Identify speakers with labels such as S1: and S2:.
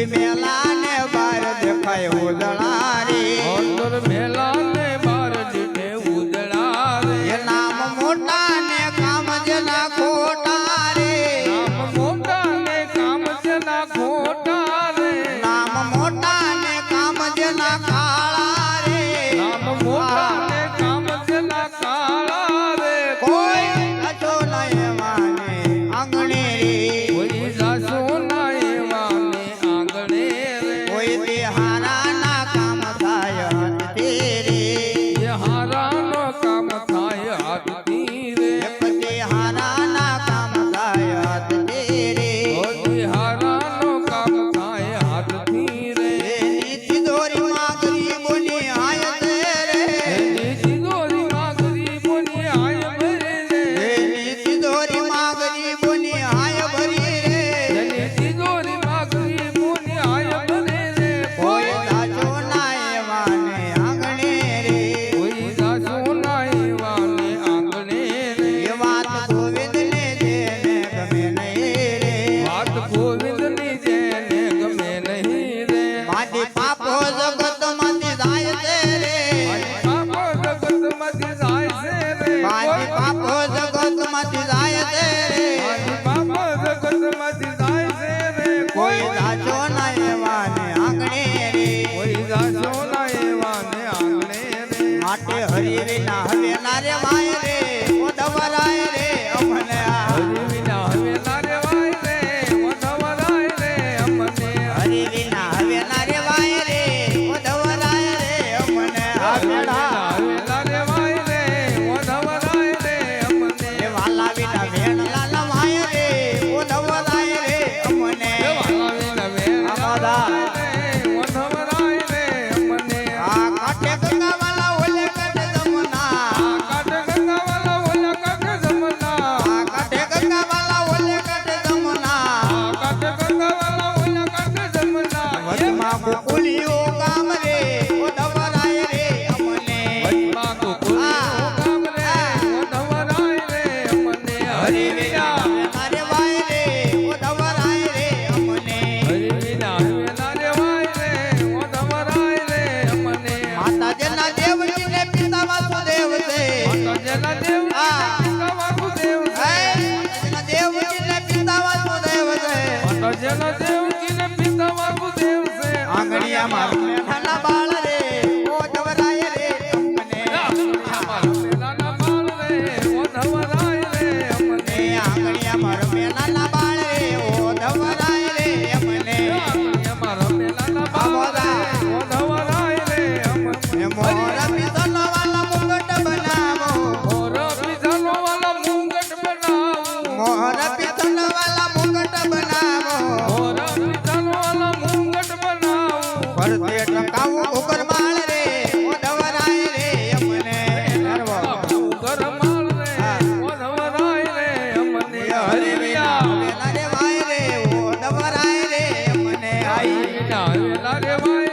S1: મેલા ને બાર દેખાય ઉદળા રે
S2: અંદર મેલા ને બાર દીઠે ઉદળા રે
S1: એ નામ મોટા ને કામ જેના ખોટા રે
S2: નામ મોટા ને કામ જેના ખોટા રે
S1: નામ મોટા ને કામ જેના કાળા રે
S2: નામ મોટા ને કામ જેના કાળા રે
S1: કોઈ અચો નય માને આંગણે રે
S2: કોઈ જાસો ના એવા ને આંગણે રે
S1: કોઈ બિહારા ના કામ થાય તેરે
S2: હારા નો કામ થાય હાથથી રે
S1: બિહારા ના કામ થાય તેરે
S2: હારા નો કામ થાય હાથથી રે
S1: નીતિ દોરી માગરી બોલી આય તેરે
S2: નીતિ દોરી માગરી બોલી આય ભરે રે
S1: નીતિ દોરી માગરી બોલી આય ભરી રે
S2: નીતિ દોરી માગરી બોલી આય ભરે રે
S1: કોઈ સાચો ના એવાને આંગણે રે
S2: કોઈ જાસો ના એવા ને આંગણે રે
S1: એ વાત ગોવિંદ ને જેને ગમે નહીં રે
S2: વાત ગોવિંદ ની જેને ગમે નહીં રે
S1: માટી પાપો જગત માંથી જાય છે રે
S2: પાપો જગત માંથી જાય છે રે
S1: માટી પાપો જગત માંથી જાય છે રે
S2: પાપો જગત માંથી જાય છે રે
S1: કોઈ સાચો ના એવાને આંગણે રે
S2: કોઈ જાસો ના એવા ને આંગણે રે
S1: માટે હરી વિના હવે ના રે વાય રે ઓ દવરાય રે અમને આ
S2: હરી વિના હવે ના રેવાય રે વનવરાય રે અમને
S1: હરી વિના હવે ના રે વાય રે ઓ દવરાય રે અમને આ મેળા
S2: હવે ના રેવાય રે વનવરાય રે અમને
S1: એ વાલા વિના વેણ લાલા વાય રે ઓ દવરાય રે અમને
S2: વાલા વિના વેણ
S1: આમાદા
S2: રે વનવરાય રે અમને
S1: આ કાઠે ગંગા વાલા ઓલે કાઠે જમના
S2: કાઢ ગંગા વાલા ઓલા કાઢ જમના
S1: આ કાઠે ગંગા વાલા ઓલે કાઠે જમના
S2: કાઢ ગંગા વાલા ઓલા કાઢ જમના
S1: વચમાં કુકુલિયો ગામ રે ઓ દવરાય રે અમને
S2: વચમાં કુકુલિયો ગામ રે વનવરાય રે અમને
S1: હરી વિના મારે વાય રે ઓ દવરાય રે અમને
S2: હરી વિના દેવકીને પિતા વાસુદેવ છે
S1: આંગણિયા મારું નાના બાળ રે ઓ ધવરાય રે અમને
S2: નાના બાળ રે ઓ ધવરાય રે અમને
S1: આંગણિયા મારું નાના બાળ રે ઓ ધવરાય રે અમને
S2: મારા નાના બાળ રે ઓ ધવરાય રે અમને
S1: મોરા પિતાનો વાલા મુગટ બનાવો
S2: મોરા પિતાનો વાલા મુગટ બનાવો
S1: મોરા પિતાનો વાલા મુગટ બનાવો
S2: મોરા પિતાનો વાલા મુગટ બનાવો
S1: પરતે ટકાવું ઉગર માળ રે ઓ ધવરાય રે અમને નરવો
S2: ઉગર માળ રે ઓ ધવરાય રે અમને હરિયા
S1: વેલા રે વાય રે ઓ ધવરાય રે અમને આઈ
S2: વેલા રે વાય